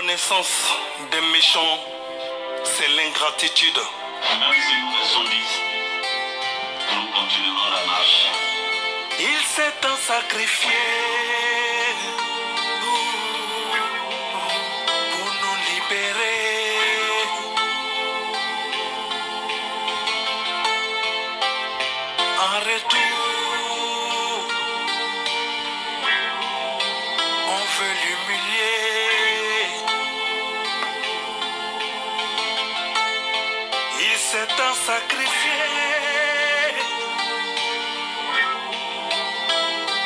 reconnaissance des méchants, c'est l'ingratitude. Même si nous faisons 10, nous continuerons la marche. Il s'est tant sacrifié pour nous libérer. En retour, on veut l'humilier. Il s'est tant sacrifié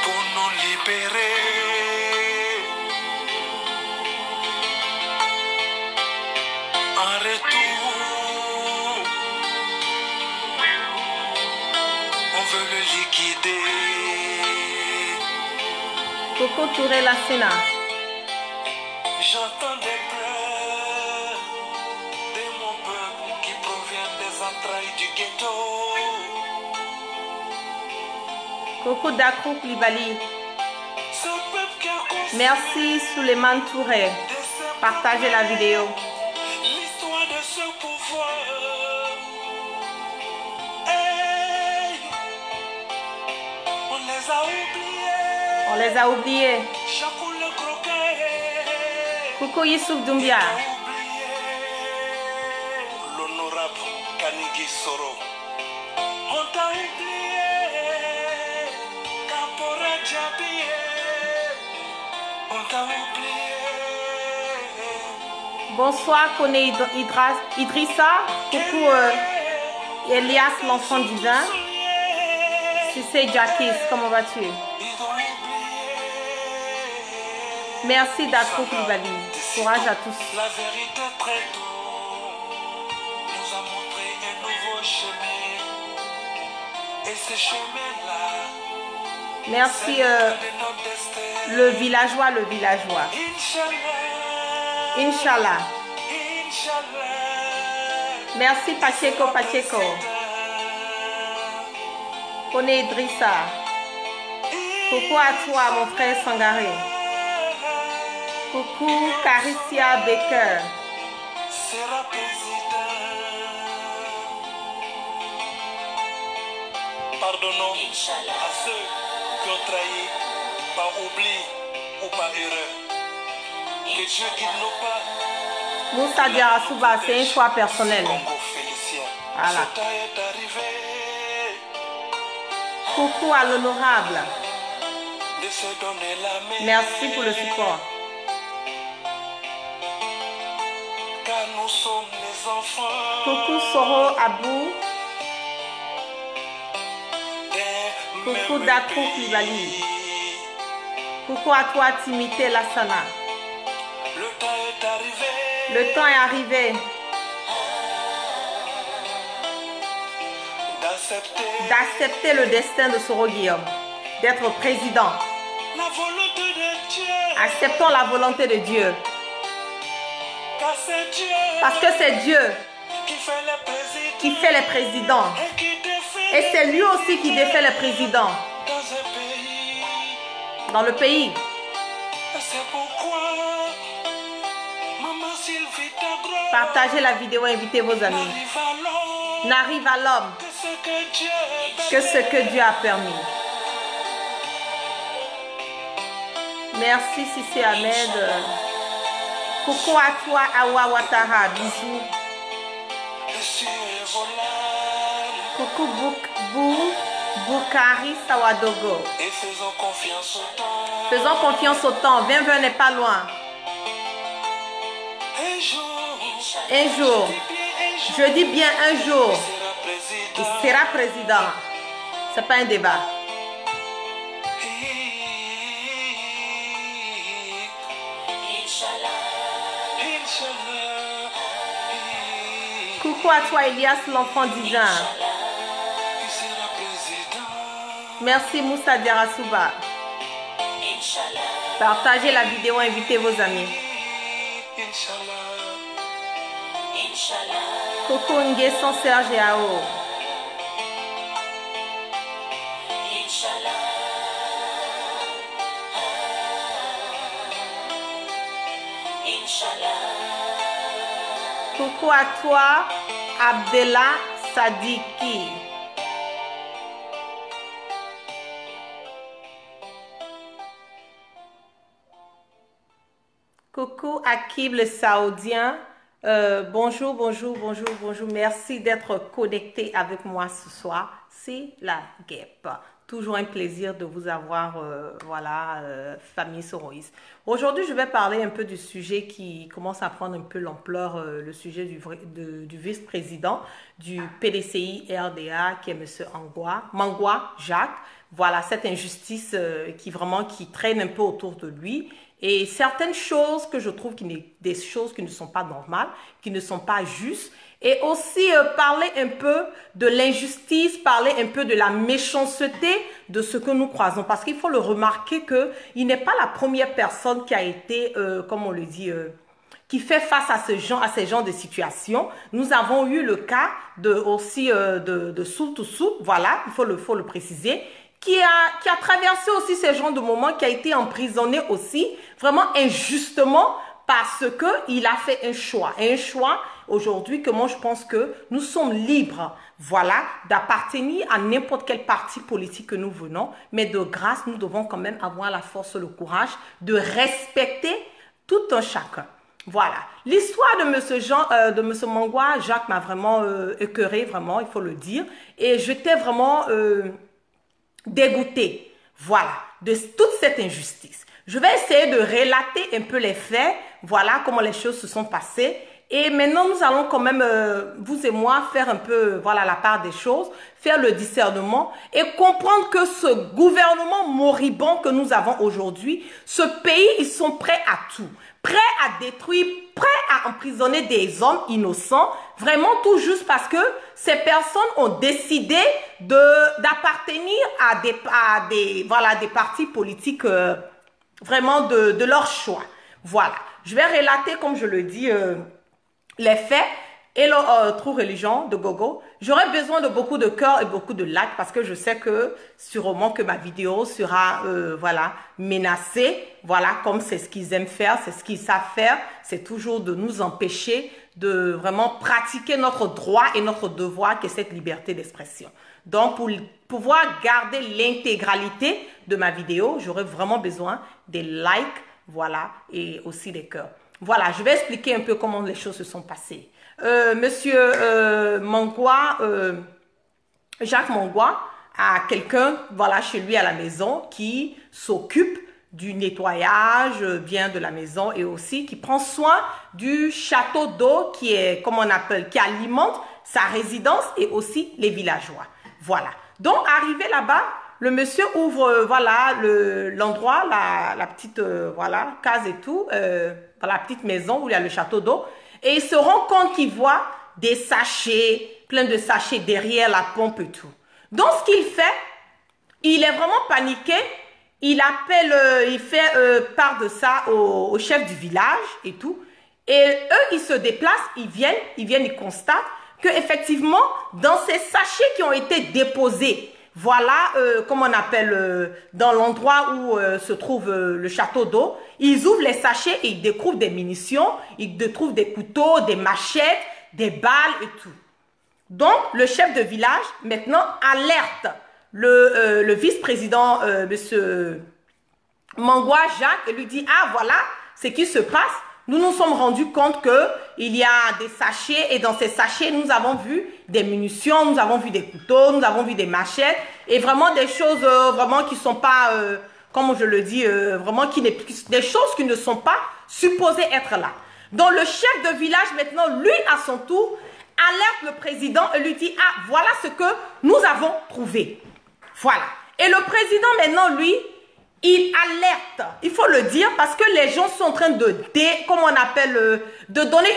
pour nous libérer. En retour, on veut le liquider. Coco Touré la Sénat. J'entends des pleurs de mon peuple qui proviennent des entrailles du ghetto. Coco Dakrou Koulibaly. Ce peuple qui a construit Merci Souleymane Touré. Partagez la vidéo. l'histoire de ce pouvoir. Hey, on les a oubliés. On les a oubliés. Chacun le croquet. Coucou Youssouf Doumbia. Oublié l'honorable Kanigi Soro. On t'a oublié, Kapora Djabie. On t'a oublié. Bonsoir Koné Idrissa. Coucou Elias l'enfant divin. Cissé Jacques, comment vas-tu? Ils ont oublié. Merci Dakrou Koulibaly. Courage à tous. La vérité très tôt nous a montré un nouveau chemin. Et ce chemin-là, Merci c'est de notre destin. le villageois. Inch'Allah, Inch'Allah. Inch'Allah. Merci Pacheco. Koné Idrissa. Coucou à toi mon frère Sangaré. Coucou Caricia Baker. Sera président. Pardonnons à ceux qui ont trahi par oubli ou par erreur. Que Dieu guide nos pas. Moussa Diarasuba, c'est un choix personnel. Congo Félicien. Voilà. Ce temps est arrivé Coucou à l'honorable. de se donner la main. Merci pour le support. Car nous sommes les enfants. Coucou Soro Abou. d'un Coucou même Dakrou pays. Koulibaly. Coucou à toi Timité Lassana. Le temps est arrivé. Le temps est arrivé d'accepter le destin de Soro Guillaume, d'être président. La volonté de Dieu. Acceptons la volonté de Dieu. Car c'est Dieu Parce que c'est Dieu qui fait les présidents. qui fait les présidents. Et qui défait Et c'est lui aussi qui défait les présidents dans un pays. dans le pays. Et c'est pourquoi Maman Sylvie Tagro Partagez la vidéo, invitez vos amis. arrive à l'homme N'arrive à l'homme que ce que Dieu que ce que Dieu a permis. Merci Cissé Ahmed. Coucou à toi Awa Ouattara. Bisous. Le ciel volable. Coucou Boukari Sawadogo. Et faisons confiance au temps. Faisons confiance au temps. 2020 n'est pas loin. Un jour, Je dis bien un jour, il il sera président. sera président. C'est pas un débat. Coucou à toi Elias l'enfant divin. Il sera président. Merci Moussa Diarasuba. Partagez la vidéo, invitez vos amis. Inch'Allah. Coucou Nguesson Serge Ao. Coucou à toi, Abdella Sadiki. Coucou Akib le Saoudien. Bonjour, bonjour, bonjour, bonjour. Merci d'être connecté avec moi ce soir. C'est la guêpe. Toujours un plaisir de vous avoir, voilà, famille Soroïs. Aujourd'hui, je vais parler un peu du sujet qui commence à prendre un peu l'ampleur, le sujet du vice-président du PDCI-RDA, qui est M. Mangwa Jacques. Voilà, cette injustice qui traîne un peu autour de lui. Et certaines choses que je trouve des choses qui ne sont pas normales, qui ne sont pas justes. Et aussi parler un peu de l'injustice, parler un peu de la méchanceté de ce que nous croisons. Parce qu'il faut le remarquer qu'il n'est pas la première personne qui a été, comme on le dit, qui fait face à ces genres de situations. Nous avons eu le cas de Soul to Soul, voilà, il faut le préciser, qui a traversé aussi ces genres de moments, qui a été emprisonné aussi, vraiment injustement, parce qu'il a fait un choix aujourd'hui que moi je pense que nous sommes libres, voilà, d'appartenir à n'importe quel parti politique que nous venons, mais de grâce, nous devons quand même avoir la force, le courage de respecter tout un chacun. Voilà, l'histoire de M. Mangwa Jacques m'a vraiment écœuré, vraiment, il faut le dire, et j'étais vraiment dégoûtée, voilà, de toute cette injustice. Je vais essayer de relater un peu les faits, voilà comment les choses se sont passées. Et maintenant, nous allons quand même, vous et moi, faire un peu, voilà, la part des choses, faire le discernement et comprendre que ce gouvernement moribond que nous avons aujourd'hui, ce pays, ils sont prêts à tout. Prêts à détruire, prêts à emprisonner des hommes innocents, vraiment tout juste parce que ces personnes ont décidé d'appartenir à des partis politiques vraiment de leur choix. Voilà. Je vais relater, comme je le dis, les faits et leur True Religion de Gogo. J'aurai besoin de beaucoup de cœur et beaucoup de likes parce que je sais que sûrement que ma vidéo sera voilà, menacée. Voilà, comme c'est ce qu'ils aiment faire, c'est ce qu'ils savent faire. C'est toujours de nous empêcher de vraiment pratiquer notre droit et notre devoir qui est cette liberté d'expression. Donc, pour pouvoir garder l'intégralité de ma vidéo, j'aurai vraiment besoin des likes, voilà, et aussi des cœurs. Voilà, je vais expliquer un peu comment les choses se sont passées. Monsieur Mangwa, Jacques Mangwa, a quelqu'un, voilà, chez lui à la maison qui s'occupe du nettoyage bien de la maison et aussi qui prend soin du château d'eau qui est, comme on appelle, qui alimente sa résidence et aussi les villageois. Voilà. Donc, arrivé là-bas, le monsieur ouvre, voilà, l'endroit, la petite, voilà, case et tout, dans la petite maison où il y a le château d'eau. Et il se rend compte qu'il voit des sachets, plein de sachets derrière la pompe et tout. Donc, ce qu'il fait, il est vraiment paniqué. Il appelle, il fait part de ça au chef du village et tout. Et eux, ils se déplacent, ils constatent qu'effectivement, dans ces sachets qui ont été déposés, voilà, comme on appelle, dans l'endroit où se trouve le château d'eau, ils ouvrent les sachets et ils découvrent des munitions, ils découvrent des couteaux, des machettes, des balles et tout. Donc, le chef de village, maintenant, alerte le vice-président, monsieur Mangwa Jacques, et lui dit, ah, voilà ce qui se passe. Nous nous sommes rendus compte qu'il y a des sachets et dans ces sachets, nous avons vu des munitions, nous avons vu des couteaux, nous avons vu des machettes et vraiment des choses vraiment qui ne sont pas, comme je le dis, vraiment des choses qui ne sont pas supposées être là. Donc le chef de village maintenant, lui à son tour, alerte le président et lui dit, ah voilà ce que nous avons trouvé. Voilà. Et le président maintenant, lui, il alerte, il faut le dire, parce que les gens sont en train de donner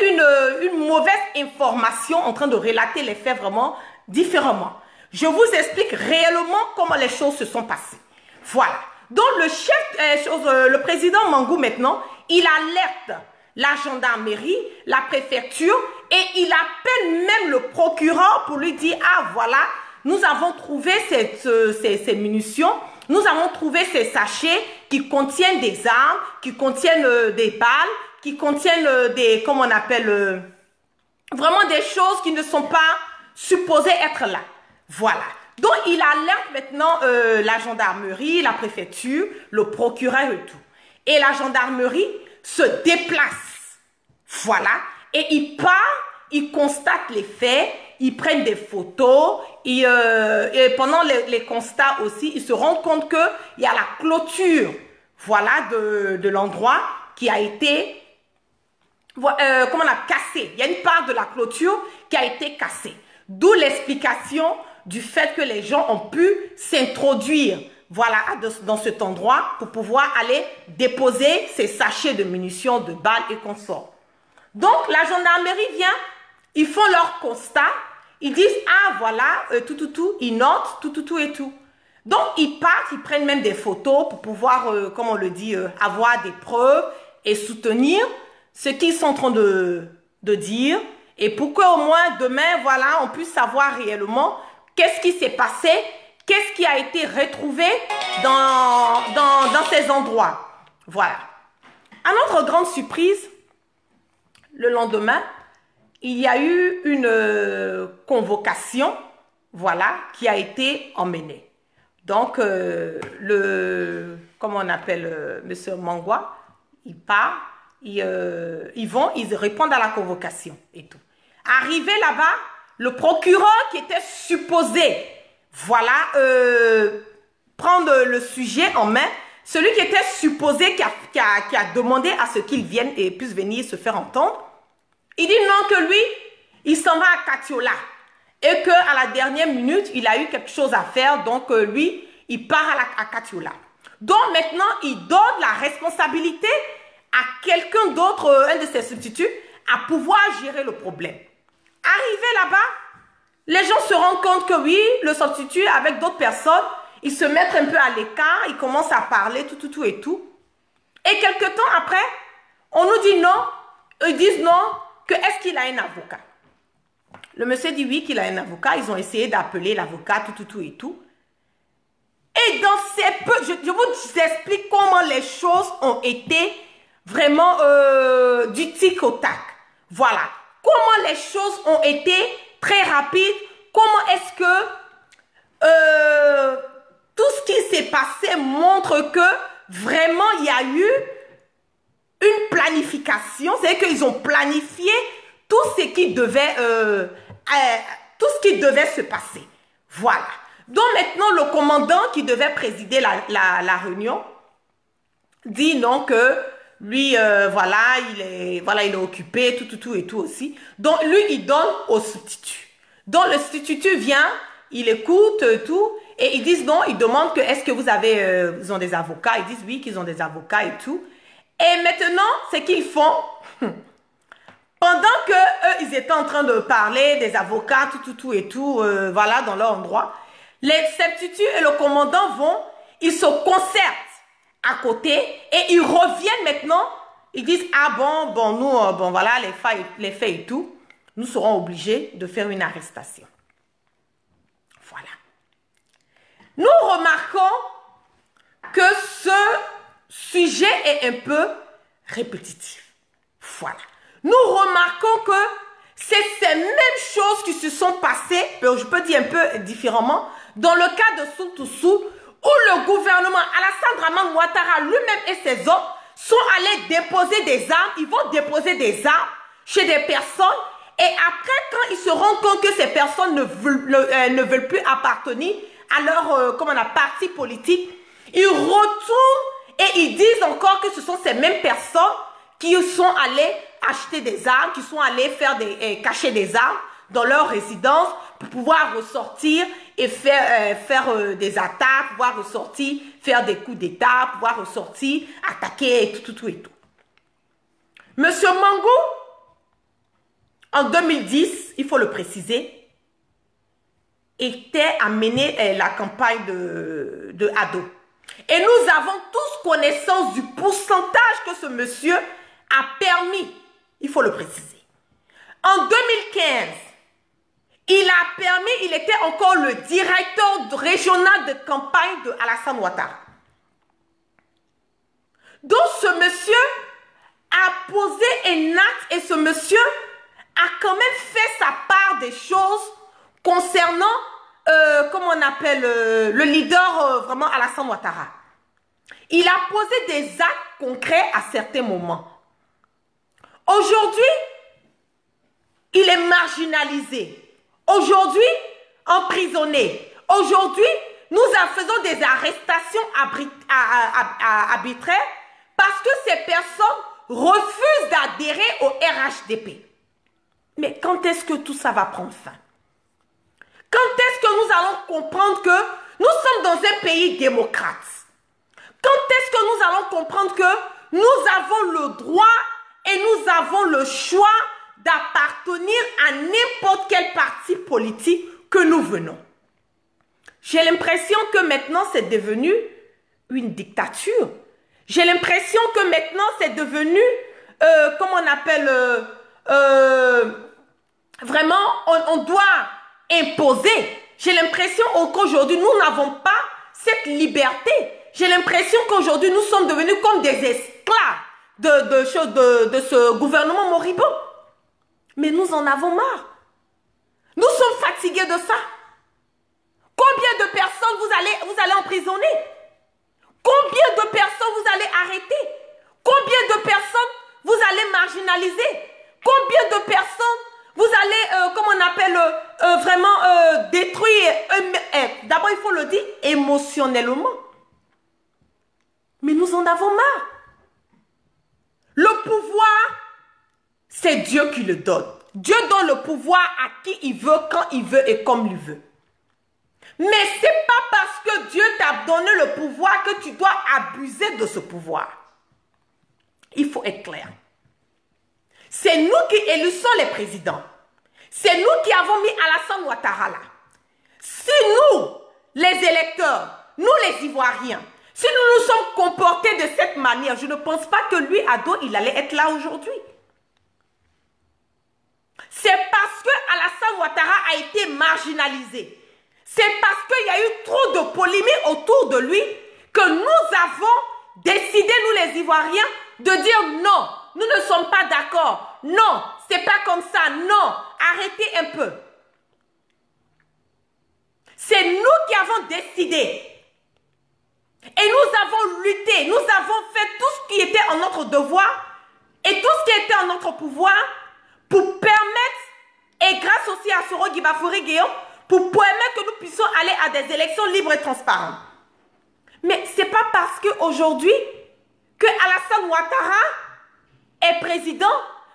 une mauvaise information, en train de relater les faits vraiment différemment. Je vous explique réellement comment les choses se sont passées. Voilà. Donc le président Mangou maintenant, il alerte la gendarmerie, la préfecture et il appelle même le procureur pour lui dire, ah voilà, nous avons trouvé ces munitions. Nous avons trouvé ces sachets qui contiennent des armes, qui contiennent des balles, qui contiennent des, comme on appelle, vraiment des choses qui ne sont pas supposées être là. Voilà. Donc, il alerte maintenant la gendarmerie, la préfecture, le procureur et tout. Et la gendarmerie se déplace. Voilà. Et il part, il constate les faits, ils prennent des photos, et pendant les constats aussi, ils se rendent compte qu'il y a la clôture, voilà, de l'endroit qui a été, comment on a cassé. Il y a une part de la clôture qui a été cassée. D'où l'explication du fait que les gens ont pu s'introduire, voilà, dans cet endroit pour pouvoir aller déposer ces sachets de munitions, de balles et consorts. Donc, la gendarmerie vient, ils font leur constat, ils disent, ah, voilà, ils notent, tout et tout. Donc, ils partent, ils prennent même des photos pour pouvoir, comme on le dit, avoir des preuves et soutenir ce qu'ils sont en train de dire. Et pour qu'au moins, demain, voilà, on puisse savoir réellement qu'est-ce qui s'est passé, qu'est-ce qui a été retrouvé dans ces endroits. Voilà. À notre grande surprise, le lendemain, il y a eu une convocation, voilà, qui a été emmenée. Donc, comment on appelle, M. Mangwa, il part, ils répondent à la convocation et tout. Arrivé là-bas, le procureur qui était supposé, voilà, prendre le sujet en main, celui qui était supposé, qui a demandé à ce qu'il vienne et puisse venir se faire entendre, il dit non, que lui, il s'en va à Katiola. Et qu'à la dernière minute, il a eu quelque chose à faire. Donc, lui, il part à Katiola. Donc, maintenant, il donne la responsabilité à quelqu'un d'autre, un de ses substituts, à pouvoir gérer le problème. Arrivé là-bas, les gens se rendent compte que oui, le substitut, avec d'autres personnes, ils se mettent un peu à l'écart, ils commencent à parler, tout et tout. Et quelque temps après, on nous dit non, ils disent non, que est-ce qu'il a un avocat? Le monsieur dit oui, qu'il a un avocat. Ils ont essayé d'appeler l'avocat, tout et tout. Et dans ces peu, je vous explique comment les choses ont été vraiment du tic au tac. Voilà. Comment les choses ont été très rapides. Comment est-ce que tout ce qui s'est passé montre que vraiment il y a eu une planification, c'est qu'ils ont planifié tout ce qui devait se passer. Voilà. Donc maintenant, le commandant qui devait présider la réunion dit non que lui, voilà, il est occupé, tout et tout aussi. Donc lui, il donne au substitut. Donc le substitut vient, il écoute tout et ils disent non, ils demandent que est-ce que ils ont des avocats. Ils disent oui, qu'ils ont des avocats et tout. Et maintenant, ce qu'ils font, pendant que eux, ils étaient en train de parler des avocats, tout et tout, voilà, dans leur endroit, les substituts et le commandant ils se concertent à côté et ils reviennent maintenant, ils disent, ah bon, nous, voilà, les faits et tout, nous serons obligés de faire une arrestation. Voilà. Nous remarquons que ce sujet est un peu répétitif. Voilà. Nous remarquons que c'est ces mêmes choses qui se sont passées, je peux dire un peu différemment, dans le cas de Soutousou, où le gouvernement, Alassane Draman Ouattara lui-même et ses hommes sont allés déposer des armes. Ils vont déposer des armes chez des personnes. Et après, quand ils se rendent compte que ces personnes ne veulent plus appartenir à leur parti politique, ils retournent et ils disent encore que ce sont ces mêmes personnes qui sont allées acheter des armes, qui sont allées cacher des armes dans leur résidence pour pouvoir ressortir et faire des attaques, pouvoir ressortir, faire des coups d'État, pouvoir ressortir, attaquer et tout et tout. Monsieur Mangou, en 2010, il faut le préciser, était à mener la campagne de Ado. Et nous avons tous connaissance du pourcentage que ce monsieur a permis, il faut le préciser. En 2015, il était encore le directeur régional de campagne de Alassane Ouattara. Donc ce monsieur a posé un acte et ce monsieur a quand même fait sa part des choses concernant, comment on appelle, le leader vraiment Alassane Ouattara. Il a posé des actes concrets à certains moments. Aujourd'hui, il est marginalisé. Aujourd'hui, emprisonné. Aujourd'hui, nous faisons des arrestations arbitraires parce que ces personnes refusent d'adhérer au RHDP. Mais quand est-ce que tout ça va prendre fin? Quand est-ce que nous allons comprendre que nous sommes dans un pays démocrate? Quand est-ce que nous allons comprendre que nous avons le droit et nous avons le choix d'appartenir à n'importe quel parti politique que nous venons? J'ai l'impression que maintenant c'est devenu une dictature. J'ai l'impression que maintenant c'est devenu, comment on appelle, vraiment on doit imposer. J'ai l'impression qu'aujourd'hui nous n'avons pas cette liberté. J'ai l'impression qu'aujourd'hui nous sommes devenus comme des esclaves de ce gouvernement moribond. Mais nous en avons marre. Nous sommes fatigués de ça. Combien de personnes vous allez emprisonner? Combien de personnes vous allez arrêter? Combien de personnes vous allez marginaliser? Combien de personnes vous allez, comment on appelle, vraiment détruire? D'abord, il faut le dire émotionnellement. Mais nous en avons marre. Le pouvoir, c'est Dieu qui le donne. Dieu donne le pouvoir à qui il veut, quand il veut et comme il veut. Mais ce n'est pas parce que Dieu t'a donné le pouvoir que tu dois abuser de ce pouvoir. Il faut être clair. C'est nous qui élissons les présidents. C'est nous qui avons mis Alassane Ouattara là. Si nous, les électeurs, nous les Ivoiriens, si nous nous sommes comportés de cette manière, je ne pense pas que lui, Ado, il allait être là aujourd'hui. C'est parce que Alassane Ouattara a été marginalisé. C'est parce qu'il y a eu trop de polémiques autour de lui que nous avons décidé, nous les Ivoiriens, de dire non, nous ne sommes pas d'accord. Non, c'est pas comme ça. Non, arrêtez un peu. C'est nous qui avons décidé. Et nous avons lutté, nous avons fait tout ce qui était en notre devoir et tout ce qui était en notre pouvoir pour permettre, et grâce aussi à Soro Guibafouri Guéon, pour permettre que nous puissions aller à des élections libres et transparentes. Mais ce n'est pas parce qu'aujourd'hui, que Alassane Ouattara est président,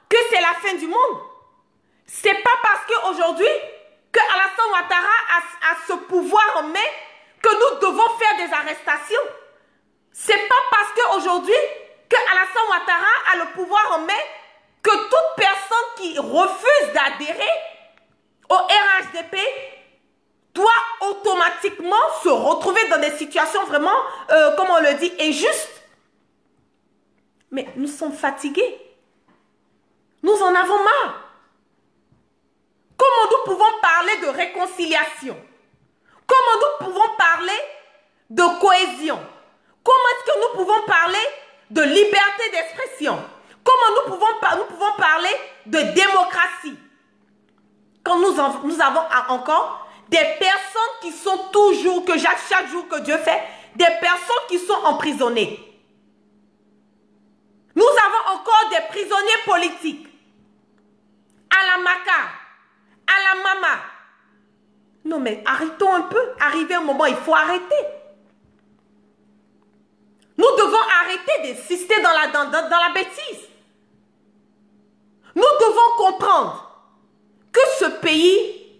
que c'est la fin du monde. Ce n'est pas parce qu'aujourd'hui, que Alassane Ouattara a ce pouvoir en main, que nous devons faire des arrestations. Ce n'est pas parce qu'aujourd'hui, que Alassane Ouattara a le pouvoir en main, que toute personne qui refuse d'adhérer au RHDP doit automatiquement se retrouver dans des situations vraiment, comme on le dit, injustes. Mais nous sommes fatigués. Nous en avons marre. Comment nous pouvons parler de réconciliation? Comment nous pouvons parler de cohésion? Comment est-ce que nous pouvons parler de liberté d'expression? Comment nous pouvons parler de démocratie? Quand nous avons encore des personnes qui sont toujours, que chaque jour que Dieu fait, des personnes qui sont emprisonnées. Nous avons encore des prisonniers politiques. À la Maka, à la Mama. Non mais arrêtons un peu. Arrivé un moment, il faut arrêter. Nous devons arrêter d'insister dans la bêtise. Nous devons comprendre que ce pays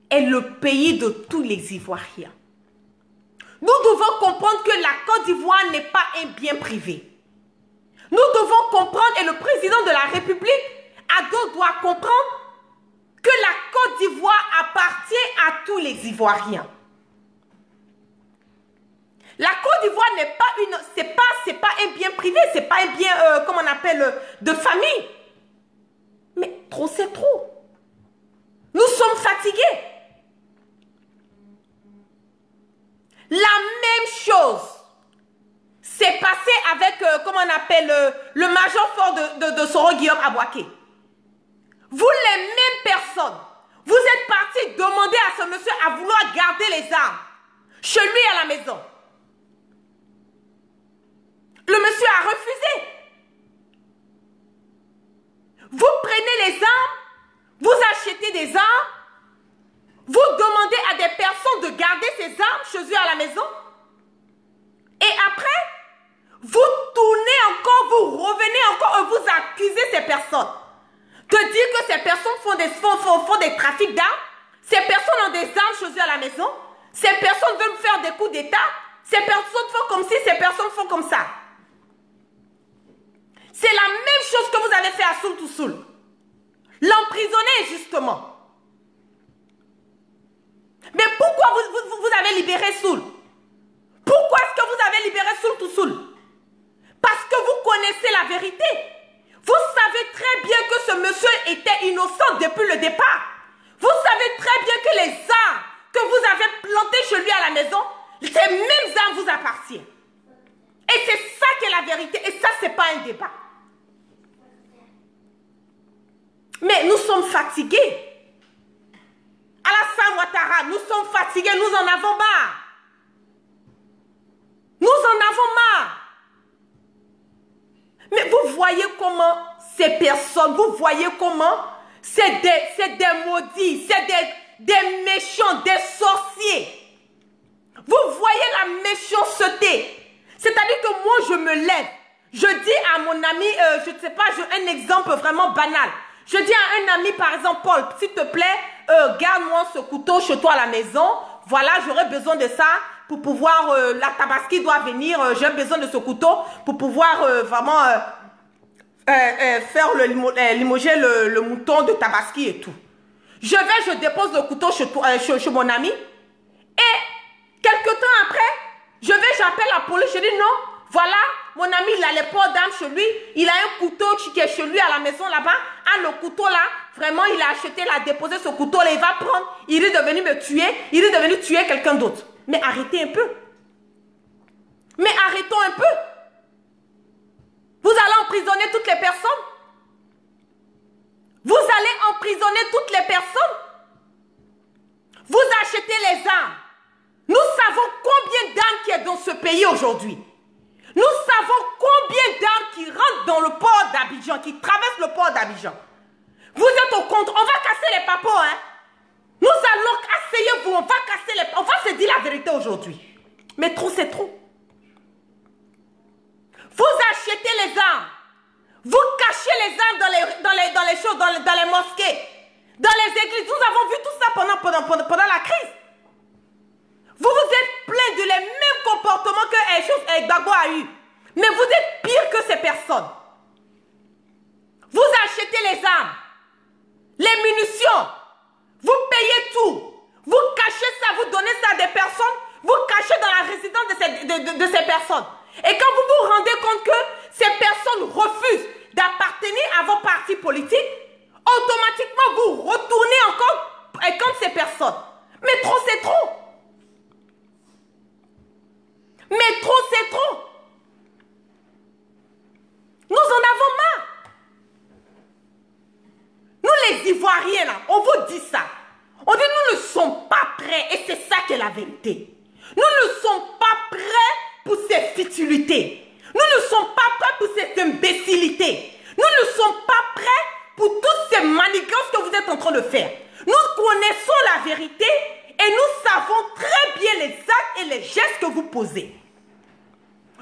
est le pays de tous les Ivoiriens. Nous devons comprendre que la Côte d'Ivoire n'est pas un bien privé. Nous devons comprendre, et le président de la République, Ado, doit comprendre que la Côte d'Ivoire appartient à tous les Ivoiriens. La Côte d'Ivoire n'est pas c'est pas un bien privé, c'est pas un bien, comment on appelle, de famille. Mais trop, c'est trop. Nous sommes fatigués. La même chose s'est passé avec, comment on appelle, le major fort de Soro Guillaume Abouaké. Vous, les mêmes personnes, vous êtes partis demander à ce monsieur à vouloir garder les armes chez lui à la maison. Le monsieur a refusé. Vous prenez les armes, vous achetez des armes, vous demandez à des personnes de garder ces armes chez eux à la maison. Et après, vous tournez encore, vous revenez encore et vous accusez ces personnes. De dire que ces personnes font des trafics d'armes, ces personnes ont des armes chez eux à la maison, ces personnes veulent faire des coups d'État, ces personnes font comme ci, ces personnes font comme ça. C'est la même chose que vous avez fait à Soul to Soul. L'emprisonner justement. Mais pourquoi vous avez libéré Soul? Pourquoi est-ce que vous avez libéré Soul to Soul? Parce que vous connaissez la vérité. Vous savez très bien que ce monsieur était innocent depuis le départ. Vous savez très bien que les armes que vous avez plantées chez lui à la maison, ces mêmes armes vous appartiennent. Et c'est ça qui est la vérité. Et ça, ce n'est pas un débat. Mais nous sommes fatigués. Alassane Ouattara, nous sommes fatigués, nous en avons marre. Nous en avons marre. Mais vous voyez comment ces personnes, vous voyez comment c'est des maudits, c'est des méchants, des sorciers. Vous voyez la méchanceté. C'est-à-dire que moi, je me lève. Je dis à mon ami, je ne sais pas, un exemple vraiment banal. Je dis à un ami, par exemple, Paul, s'il te plaît, garde-moi ce couteau chez toi à la maison. Voilà, j'aurais besoin de ça pour pouvoir, la Tabaski doit venir, j'ai besoin de ce couteau pour pouvoir vraiment faire limoger le mouton de Tabaski et tout. Je dépose le couteau chez mon ami et quelques temps après, j'appelle la police, je dis non, voilà, mon ami, il a les ports d'armes chez lui, il a un couteau qui est chez lui à la maison là-bas. Ah, le couteau là, vraiment, il a acheté, il a déposé ce couteau là, il va prendre, il est devenu me tuer, il est devenu tuer quelqu'un d'autre. Mais arrêtez un peu. Mais arrêtons un peu. Vous allez emprisonner toutes les personnes. Vous allez emprisonner toutes les personnes. Vous achetez les armes. Nous savons combien d'armes qu'il y a dans ce pays aujourd'hui. Nous savons combien d'armes qui rentrent dans le port d'Abidjan, qui traversent le port d'Abidjan. Vous êtes au compte. On va casser les papos, hein. Nous allons, asseyez-vous, on va casser les... On va se dire la vérité aujourd'hui. Mais trop, c'est trop. Vous achetez les armes. Vous cachez les armes dans les choses, dans les mosquées, dans les églises. Nous avons vu tout ça pendant la crise. Vous vous êtes plaint de les mêmes comportements que Gbagbo a eu. Mais vous êtes pire que ces personnes. Vous achetez les armes, les munitions. Vous payez tout. Vous cachez ça, vous donnez ça à des personnes. Vous cachez dans la résidence de ces personnes. Et quand vous vous rendez compte que ces personnes refusent d'appartenir à vos partis politiques, automatiquement vous retournez encore contre ces personnes. Mais trop, c'est trop. Mais trop, c'est trop. Nous en avons marre. Nous les Ivoiriens, là, on vous dit ça. On dit nous ne sommes pas prêts et c'est ça qui est la vérité. Nous ne sommes pas prêts pour ces futilités. Nous ne sommes pas prêts pour cette imbécilité. Nous ne sommes pas prêts pour toutes ces manigances que vous êtes en train de faire. Nous connaissons la vérité et nous savons très bien les actes et les gestes que vous posez.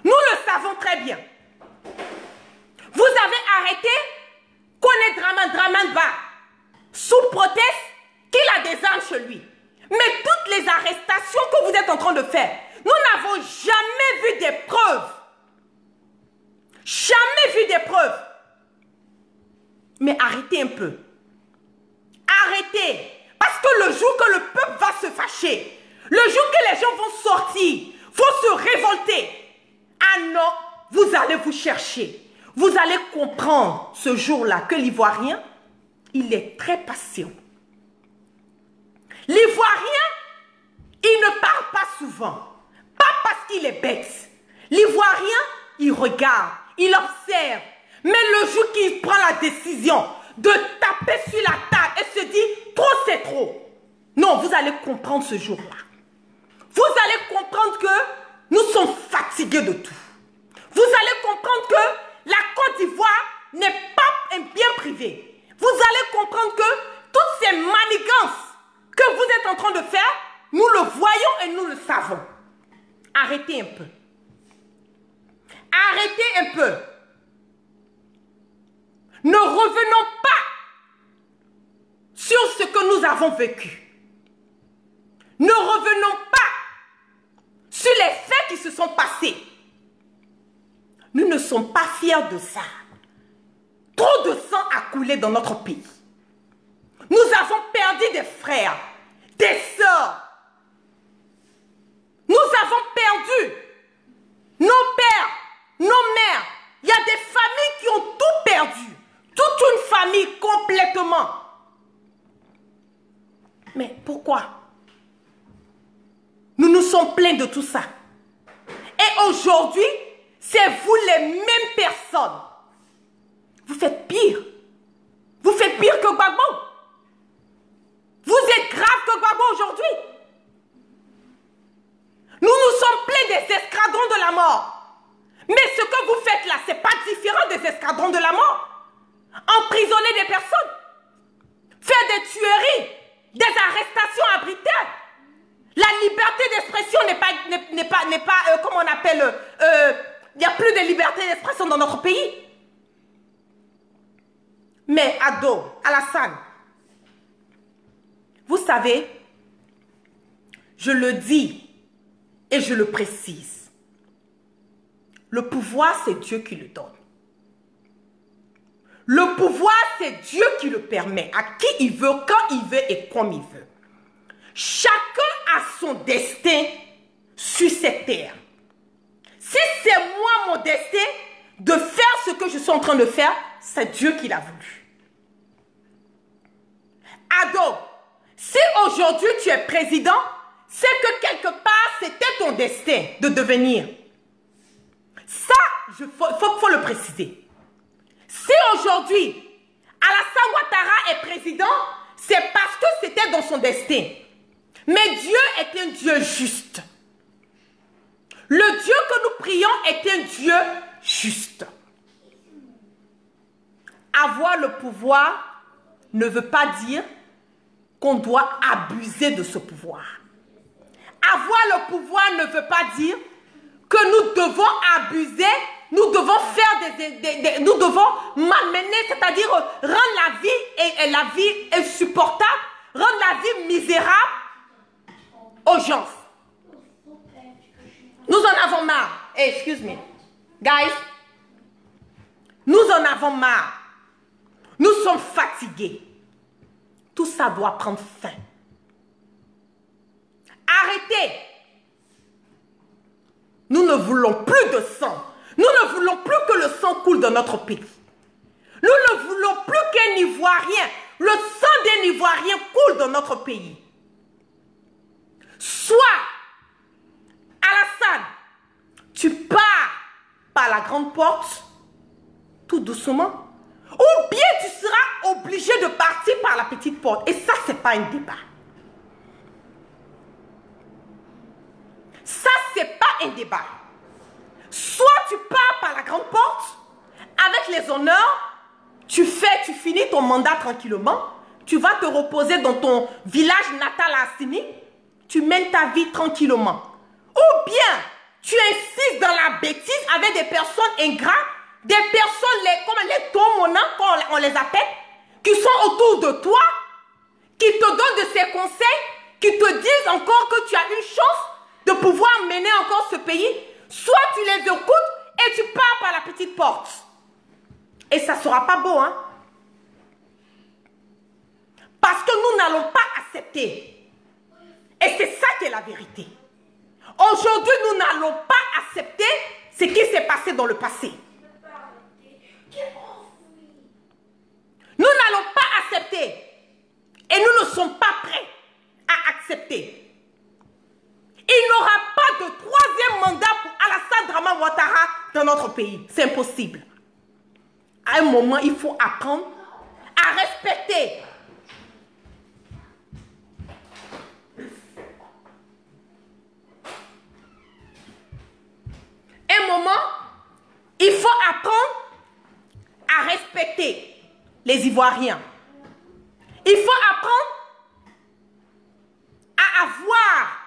Nous le savons très bien. Vous avez arrêté Koné Draman Ba sous proteste qu'il a des armes chez lui. Mais toutes les arrestations que vous êtes en train de faire, nous n'avons jamais vu des preuves. Jamais vu des preuves. Mais arrêtez un peu. Arrêtez. Parce que le jour que le peuple va se fâcher, le jour que les gens vont sortir, vont se révolter, ah non, vous allez vous chercher. Vous allez comprendre ce jour-là que l'Ivoirien, il est très patient. L'Ivoirien, il ne parle pas souvent. Pas parce qu'il est bête, L'Ivoirien, il regarde, il observe. Mais le jour qu'il prend la décision de taper sur la table et se dit, trop c'est trop. Non, vous allez comprendre ce jour-là. Vous allez comprendre que nous sommes fatigués de tout. Vous allez comprendre que la Côte d'Ivoire n'est pas un bien privé. Vous allez comprendre que toutes ces manigances que vous êtes en train de faire, nous le voyons et nous le savons. Arrêtez un peu. Arrêtez un peu. Ne revenons pas sur ce que nous avons vécu. Ne revenons pas sur les faits qui se sont passés. Nous ne sommes pas fiers de ça. Trop de sang a coulé dans notre pays. Nous avons perdu des frères, des sœurs. Nous avons perdu nos pères, nos mères. Il y a des familles qui ont tout perdu. Toute une famille complètement. Mais pourquoi? Nous nous sommes plaints de tout ça. Et aujourd'hui, c'est vous les mêmes personnes. Vous faites pire. Vous faites pire que Gbagbo. Vous êtes grave que Gbagbo aujourd'hui. Nous nous sommes plaints des escadrons de la mort. Mais ce que vous faites là, ce n'est pas différent des escadrons de la mort. Emprisonner des personnes. Faire des tueries. Des arrestations arbitraires. La liberté d'expression n'est pas comment on appelle, il n'y a plus de liberté d'expression dans notre pays. Mais Ado, Alassane, vous savez, je le dis et je le précise, le pouvoir c'est Dieu qui le donne. Le pouvoir c'est Dieu qui le permet à qui il veut, quand il veut et comme il veut. Chacun a son destin sur cette terre. Si c'est moi mon destin de faire ce que je suis en train de faire, c'est Dieu qui l'a voulu. Ado, si aujourd'hui tu es président, c'est que quelque part c'était ton destin de devenir. Ça, faut le préciser. Si aujourd'hui Alassane Ouattara est président, c'est parce que c'était dans son destin. Mais Dieu est un Dieu juste. Le Dieu que nous prions est un Dieu juste. Avoir le pouvoir ne veut pas dire qu'on doit abuser de ce pouvoir. Avoir le pouvoir ne veut pas dire que nous devons abuser, nous devons faire nous devons malmener, c'est-à-dire rendre la vie et la vie insupportable, rendre la vie misérable aux gens. Nous en avons marre. Hey, excuse me. Guys, nous en avons marre. Nous sommes fatigués. Tout ça doit prendre fin. Arrêtez. Nous ne voulons plus de sang. Nous ne voulons plus que le sang coule dans notre pays. Nous ne voulons plus qu'un Ivoirien, le sang d'un Ivoirien coule dans notre pays. Soit, Alassane, tu pars par la grande porte, tout doucement, ou bien tu seras obligé de partir par la petite porte. Et ça, ce n'est pas un débat. Ça, ce n'est pas un débat. Soit tu pars par la grande porte, avec les honneurs, tu finis ton mandat tranquillement, tu vas te reposer dans ton village natal à Assini, tu mènes ta vie tranquillement. Ou bien, tu insistes dans la bêtise avec des personnes ingrates, des personnes comme les tomonans, comme on les appelle, qui sont autour de toi, qui te donnent de ces conseils, qui te disent encore que tu as une chance de pouvoir mener encore ce pays. Soit tu les écoutes et tu pars par la petite porte. Et ça ne sera pas beau, hein? Parce que nous n'allons pas accepter. Et c'est ça qui est la vérité. Aujourd'hui, nous n'allons pas accepter ce qui s'est passé dans le passé. Nous n'allons pas accepter. Et nous ne sommes pas prêts à accepter. Il n'y aura pas de troisième mandat pour Alassane Dramane pays. C'est impossible. À un moment, il faut apprendre à respecter. Un moment, il faut apprendre à respecter les Ivoiriens. Il faut apprendre à avoir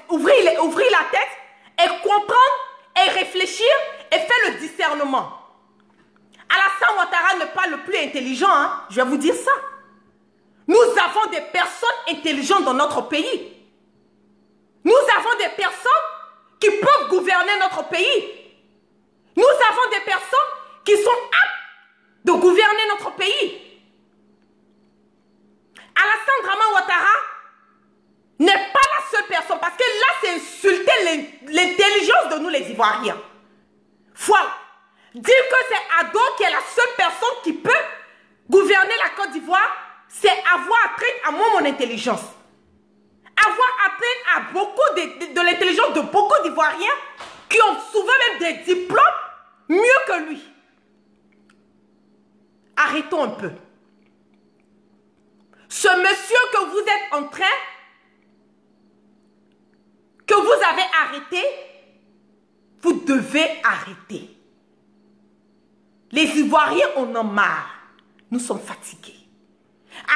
ouvrir la tête et comprendre et réfléchir et faire le discernement. Alassane Ouattara n'est pas le plus intelligent, hein? Je vais vous dire ça. Nous avons des personnes intelligentes dans notre pays. Nous avons des personnes qui peuvent gouverner notre pays. Nous avons des personnes qui sont aptes de gouverner notre pays. Alassane Draman Ouattara n'est pas la seule personne, parce que là, c'est insulter l'intelligence de nous les Ivoiriens. Voilà. Dire que c'est Ado qui est la seule personne qui peut gouverner la Côte d'Ivoire, c'est avoir atteint à moi mon intelligence. Avoir atteint à beaucoup de l'intelligence de beaucoup d'Ivoiriens qui ont souvent même des diplômes mieux que lui. Arrêtons un peu. Ce monsieur que vous êtes en train, que vous avez arrêté, vous devez arrêter. Les Ivoiriens, on en a marre. Nous sommes fatigués.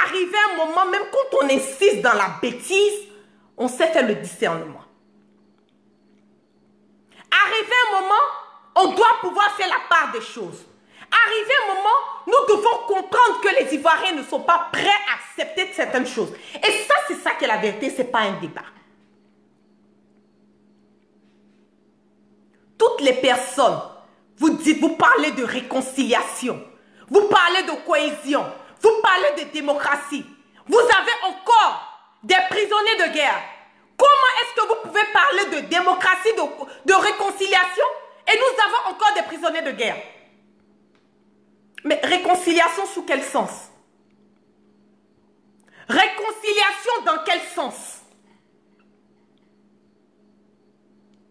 Arrivé un moment, même quand on insiste dans la bêtise, on sait faire le discernement. Arrivé un moment, on doit pouvoir faire la part des choses. Arrivé un moment, nous devons comprendre que les Ivoiriens ne sont pas prêts à accepter certaines choses. Et ça, c'est ça qui est la vérité, ce n'est pas un débat. Toutes les personnes, vous parlez de réconciliation, vous parlez de cohésion, vous parlez de démocratie. Vous avez encore des prisonniers de guerre. Comment est-ce que vous pouvez parler de démocratie, de réconciliation et nous avons encore des prisonniers de guerre? Mais réconciliation sous quel sens? Réconciliation dans quel sens?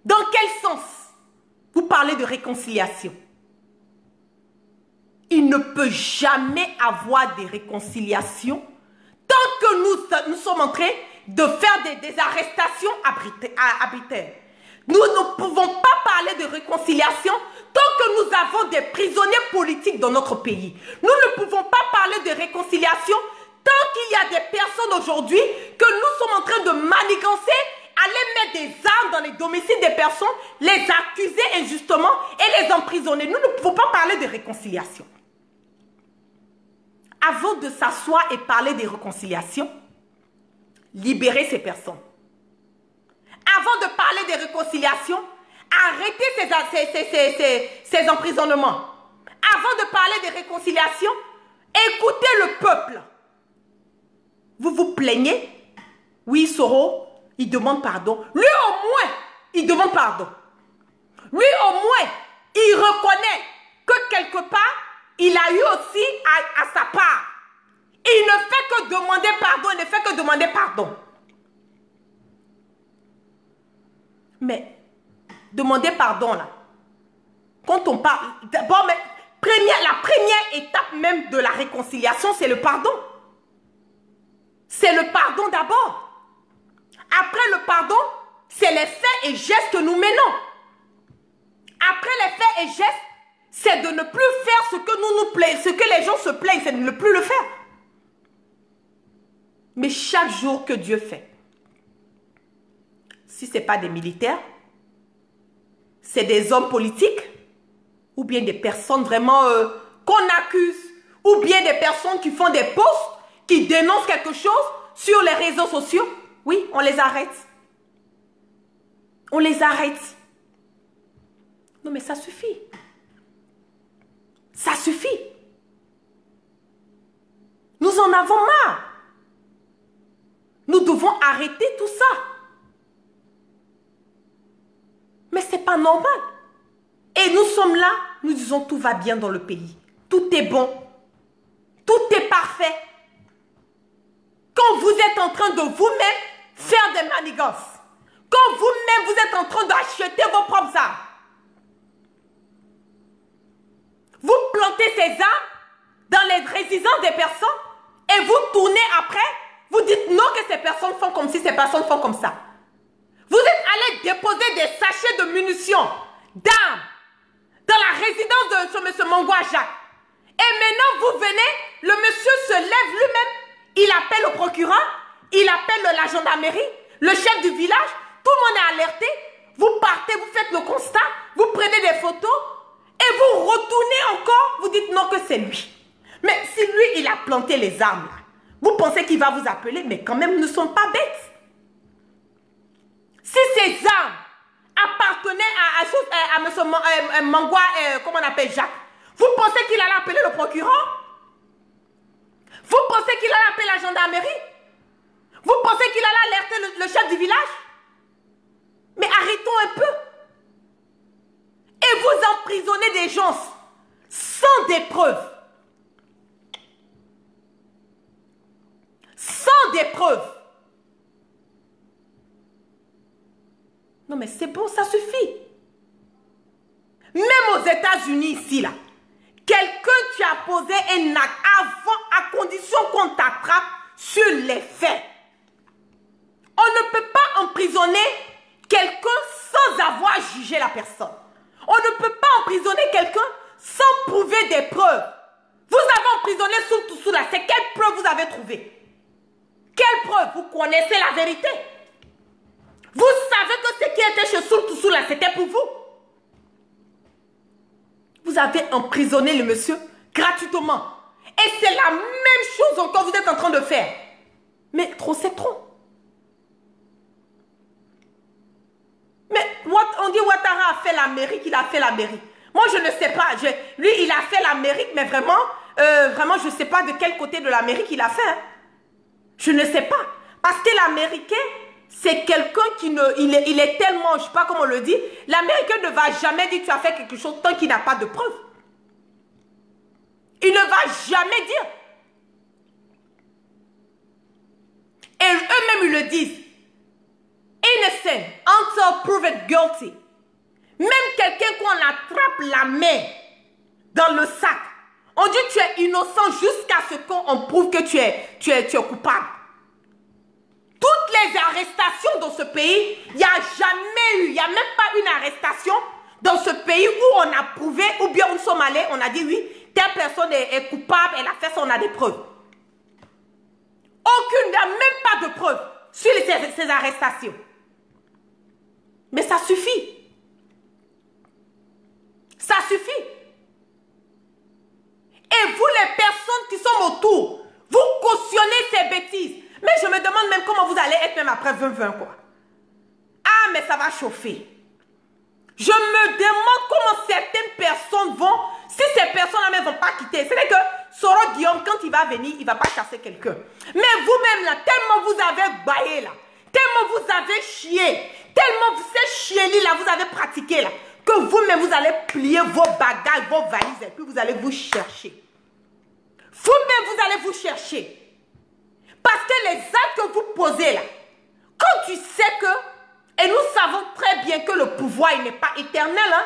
Dans quel sens vous parlez de réconciliation? Il ne peut jamais avoir des réconciliations tant que nous sommes en train de faire des arrestations arbitraires. Nous ne pouvons pas parler de réconciliation tant que nous avons des prisonniers politiques dans notre pays. Nous ne pouvons pas parler de réconciliation tant qu'il y a des personnes aujourd'hui que nous sommes en train de manigancer, aller mettre des armes dans les domiciles des personnes, les accuser injustement et les emprisonner. Nous ne pouvons pas parler de réconciliation. Avant de s'asseoir et parler de réconciliation, libérez ces personnes. Avant de parler de réconciliation, arrêtez ces emprisonnements. Avant de parler de réconciliation, écoutez le peuple. Vous vous plaignez? Oui, Soro, il demande pardon. Lui au moins, il demande pardon. Lui au moins, il reconnaît que quelque part, il a eu aussi à sa part. Il ne fait que demander pardon, il ne fait que demander pardon. Mais, demander pardon là, quand on parle, d'abord, la première étape même de la réconciliation, c'est le pardon. C'est le pardon d'abord. Après le pardon, c'est les faits et gestes que nous menons. Après les faits et gestes, c'est de ne plus faire ce que les gens se plaignent, c'est de ne plus le faire. Mais chaque jour que Dieu fait, si ce n'est pas des militaires, c'est des hommes politiques, ou bien des personnes vraiment qu'on accuse, ou bien des personnes qui font des posts, qui dénoncent quelque chose sur les réseaux sociaux, oui, on les arrête. On les arrête. Non mais ça suffit. Ça suffit. Nous en avons marre. Nous devons arrêter tout ça. Mais ce n'est pas normal. Et nous sommes là, nous disons tout va bien dans le pays. Tout est bon. Tout est parfait. Quand vous êtes en train de vous-même faire des manigances, Quand vous-même, vous êtes en train d'acheter vos propres armes. Vous plantez ces armes dans les résidences des personnes et vous tournez après, vous dites non que ces personnes font comme ci, ces personnes font comme ça. Vous êtes allé déposer des sachets de munitions, d'armes, dans la résidence de ce monsieur Mangwa Jacques. Et maintenant, vous venez, le monsieur se lève lui-même, il appelle le procureur, il appelle la gendarmerie, le chef du village, tout le monde est alerté. Vous partez, vous faites le constat, vous prenez des photos et vous retournez encore, vous dites non que c'est lui. Mais si lui, il a planté les armes, là, vous pensez qu'il va vous appeler, mais quand même, nous ne sommes pas bêtes. Si ces armes appartenaient à M. Mangwa, comment on appelle Jacques, vous pensez qu'il allait appeler le procureur? Vous pensez qu'il allait appeler la gendarmerie? Vous pensez qu'il allait alerter le chef du village? Mais arrêtons un peu. Et vous emprisonnez des gens sans des preuves. Sans des preuves. Non mais c'est bon, ça suffit. Même aux États-Unis ici, là, quelqu'un qui a posé un acte avant, à condition qu'on t'attrape sur les faits. On ne peut pas emprisonner quelqu'un sans avoir jugé la personne. On ne peut pas emprisonner quelqu'un sans prouver des preuves. Vous avez emprisonné sous là, c'est quelle preuve vous avez trouvé? Quelle preuve? Vous connaissez la vérité. Vous savez que ce qui était chez Soul là, c'était pour vous. Vous avez emprisonné le monsieur gratuitement. Et c'est la même chose encore que vous êtes en train de faire. Mais trop, c'est trop. Mais on dit Ouattara a fait l'Amérique, il a fait l'Amérique. Moi, je ne sais pas. Lui, il a fait l'Amérique, mais vraiment, je ne sais pas de quel côté de l'Amérique il a fait. Hein. Je ne sais pas. Parce que l'Américain, c'est quelqu'un qui ne... Il est tellement, je ne sais pas comment on le dit, l'Américain ne va jamais dire tu as fait quelque chose tant qu'il n'a pas de preuves. Il ne va jamais dire. Et eux-mêmes, ils le disent. Innocent until proven guilty. Même quelqu'un qu'on attrape la main dans le sac, on dit tu es innocent jusqu'à ce qu'on prouve que tu es coupable. Toutes les arrestations dans ce pays, il n'y a jamais eu, il n'y a même pas une arrestation dans ce pays où on a prouvé, ou bien nous sommes allés, on a dit oui, telle personne est coupable, elle a fait ça, on a des preuves. Aucune, il n'y a même pas de preuves sur ces arrestations. Mais ça suffit. Ça suffit. Et vous, les personnes qui sont autour, vous cautionnez ces bêtises. Mais je me demande même comment vous allez être même après 2020, quoi. Ah, mais ça va chauffer. Je me demande comment certaines personnes vont, si ces personnes-là même ne vont pas quitter. C'est-à-dire que Soro Guillaume, quand il va venir, il ne va pas chasser quelqu'un. Mais vous-même, là, tellement vous avez baillé, là, tellement vous avez chié, tellement ces chienlis, là, vous avez pratiqué, là, que vous-même, vous allez plier vos bagages, vos valises, et puis vous allez vous chercher. Vous-même, vous allez vous chercher. Parce que les actes que vous posez, là, quand tu sais que, et nous savons très bien que le pouvoir, il n'est pas éternel, hein.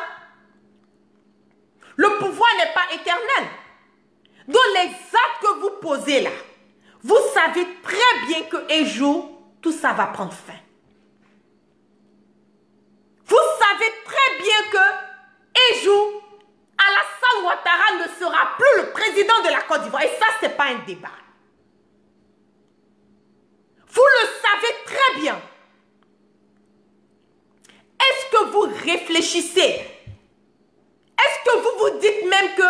Le pouvoir n'est pas éternel. Donc, les actes que vous posez, là, vous savez très bien qu'un jour, tout ça va prendre fin. Vous savez très bien que un jour, Alassane Ouattara ne sera plus le président de la Côte d'Ivoire. Et ça, ce n'est pas un débat. Vous le savez très bien. Est-ce que vous réfléchissez? Est-ce que vous vous dites même que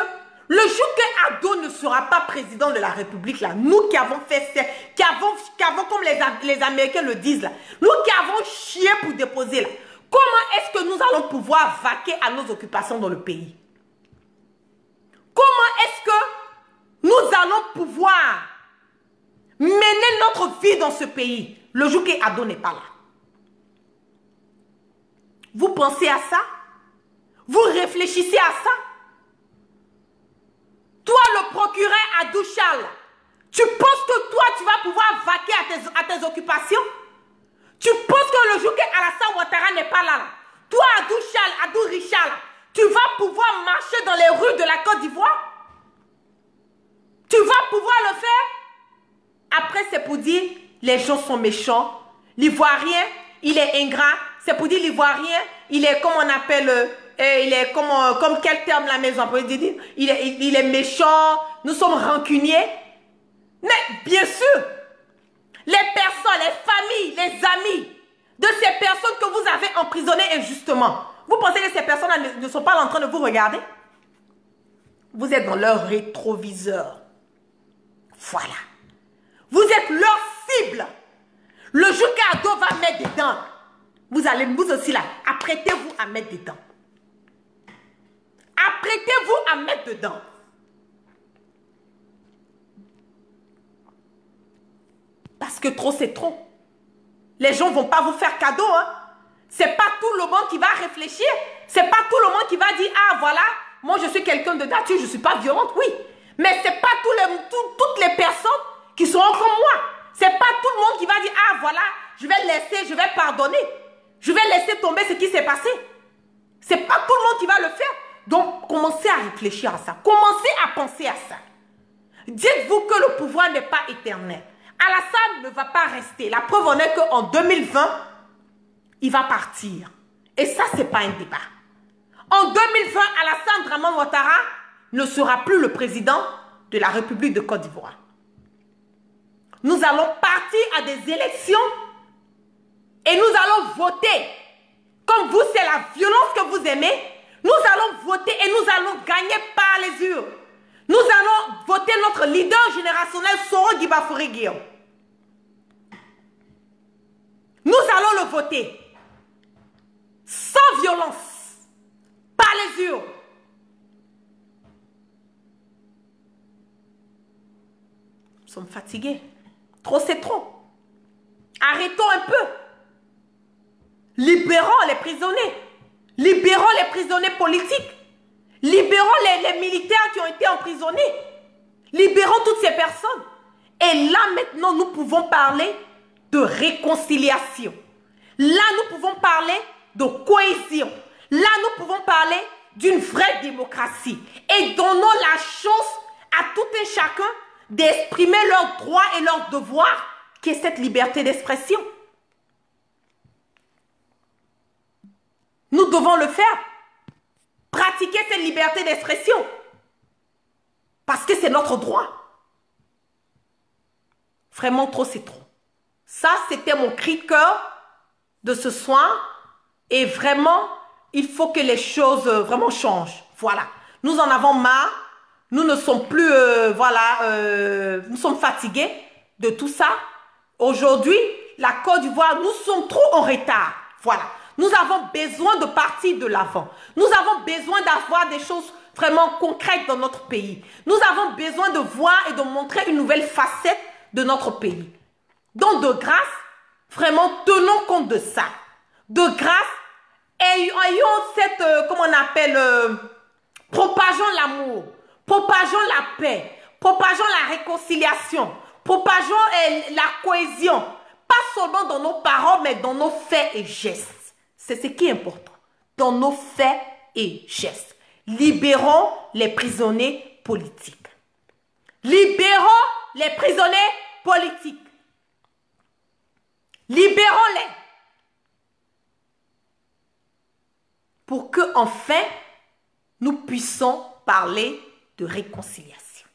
le jour que Ado ne sera pas président de la République, là, nous qui avons fait ça, qui avons comme les Américains le disent, là, nous qui avons chié pour déposer, là, comment est-ce que nous allons pouvoir vaquer à nos occupations dans le pays? Comment est-ce que nous allons pouvoir mener notre vie dans ce pays le jour que Ado n'est pas là? Vous pensez à ça? Vous réfléchissez à ça? Toi, le procureur Adou Charles, tu penses que toi, tu vas pouvoir vaquer à tes occupations? Tu penses que le jour qu'Alassane Ouattara n'est pas là, toi, Abdou Richard, tu vas pouvoir marcher dans les rues de la Côte d'Ivoire? Tu vas pouvoir le faire? Après, c'est pour dire, les gens sont méchants. L'Ivoirien, il est ingrat. C'est pour dire, l'Ivoirien, il est comme on appelle, il est comme quel terme la maison peut dire? Il est méchant, nous sommes rancuniers. Mais bien sûr, les personnes, les familles, les amis de ces personnes que vous avez emprisonnées injustement, vous pensez que ces personnes ne sont pas en train de vous regarder? Vous êtes dans leur rétroviseur. Voilà. Vous êtes leur cible. Le jour qu'Ado va mettre dedans, vous allez vous aussi là, apprêtez-vous à mettre dedans. Apprêtez-vous à mettre dedans. Parce que trop, c'est trop. Les gens ne vont pas vous faire cadeau. Hein. C'est pas tout le monde qui va réfléchir. C'est pas tout le monde qui va dire, ah voilà, moi je suis quelqu'un de nature, je ne suis pas violente, oui. Mais c'est pas toutes les personnes qui seront comme moi. C'est pas tout le monde qui va dire, ah voilà, je vais laisser, je vais pardonner. Je vais laisser tomber ce qui s'est passé. C'est pas tout le monde qui va le faire. Donc, commencez à réfléchir à ça. Commencez à penser à ça. Dites-vous que le pouvoir n'est pas éternel. Alassane ne va pas rester. La preuve en est qu'en 2020, il va partir. Et ça, ce n'est pas un débat. En 2020, Alassane Dramane Ouattara ne sera plus le président de la République de Côte d'Ivoire. Nous allons partir à des élections et nous allons voter. Comme vous, c'est la violence que vous aimez. Nous allons voter et nous allons gagner par les urnes. Nous allons voter notre leader générationnel, Soro Guibafouré Guillaume. Nous allons le voter sans violence, par les urnes. Nous sommes fatigués. Trop, c'est trop. Arrêtons un peu. Libérons les prisonniers. Libérons les prisonniers politiques. Libérons les militaires qui ont été emprisonnés. Libérons toutes ces personnes. Et là, maintenant, nous pouvons parler de réconciliation. Là, nous pouvons parler de cohésion. Là, nous pouvons parler d'une vraie démocratie. Et donnons la chance à tout un chacun d'exprimer leurs droits et leurs devoirs, qui est cette liberté d'expression. Nous devons le faire. Pratiquer cette liberté d'expression. Parce que c'est notre droit. Vraiment trop, c'est trop. Ça, c'était mon cri de cœur de ce soir. Et vraiment, il faut que les choses vraiment changent. Voilà. Nous en avons marre. Nous ne sommes plus, nous sommes fatigués de tout ça. Aujourd'hui, la Côte d'Ivoire, nous sommes trop en retard. Voilà. Nous avons besoin de partir de l'avant. Nous avons besoin d'avoir des choses vraiment concrètes dans notre pays. Nous avons besoin de voir et de montrer une nouvelle facette de notre pays. Donc, de grâce, vraiment, tenons compte de ça. De grâce, ayons cette, comment on appelle, propageons l'amour, propageons la paix, propageons la réconciliation, propageons la cohésion. Pas seulement dans nos paroles, mais dans nos faits et gestes. C'est ce qui est important. Dans nos faits et gestes. Libérons les prisonniers politiques. Libérons les prisonniers politiques. Libérons-les. Pour que, enfin, nous puissions parler de réconciliation.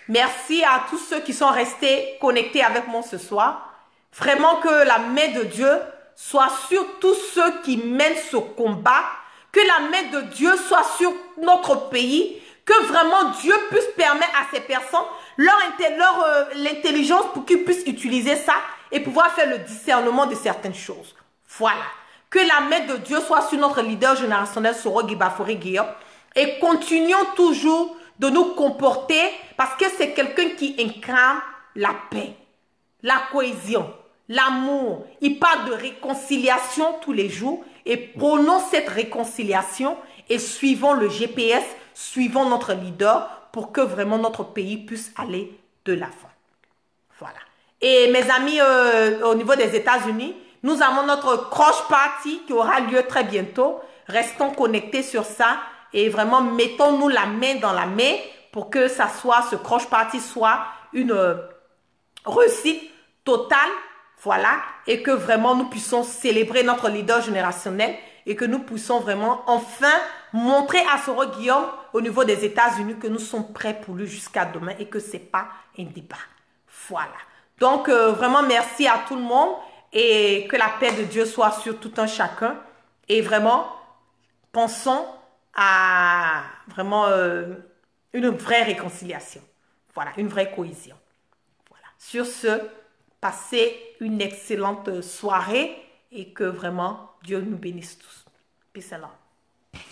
Merci à tous ceux qui sont restés connectés avec moi ce soir. Vraiment que la main de Dieu soit sur tous ceux qui mènent ce combat, que la main de Dieu soit sur notre pays, que vraiment Dieu puisse permettre à ces personnes l'intelligence pour qu'ils puissent utiliser ça et pouvoir faire le discernement de certaines choses. Voilà. Que la main de Dieu soit sur notre leader générationnel, Soro Guibafouré Guillaume, et continuons toujours de nous comporter parce que c'est quelqu'un qui incarne la paix, la cohésion, l'amour. Il parle de réconciliation tous les jours et prônons cette réconciliation et suivons le GPS, suivons notre leader pour que vraiment notre pays puisse aller de l'avant. Voilà. Et mes amis au niveau des États-Unis, nous avons notre Crush Party qui aura lieu très bientôt. Restons connectés sur ça et vraiment mettons-nous la main dans la main pour que ce Crush Party soit une réussite totale, voilà, et que vraiment nous puissions célébrer notre leader générationnel et que nous puissions vraiment enfin montrer à Soro Guillaume au niveau des États-Unis que nous sommes prêts pour lui jusqu'à demain et que ce n'est pas un débat. Voilà. Donc, vraiment, merci à tout le monde et que la paix de Dieu soit sur tout un chacun. Et vraiment, pensons à vraiment une vraie réconciliation. Voilà, une vraie cohésion. Voilà. Sur ce, passez une excellente soirée et que vraiment Dieu nous bénisse tous. Peace and love.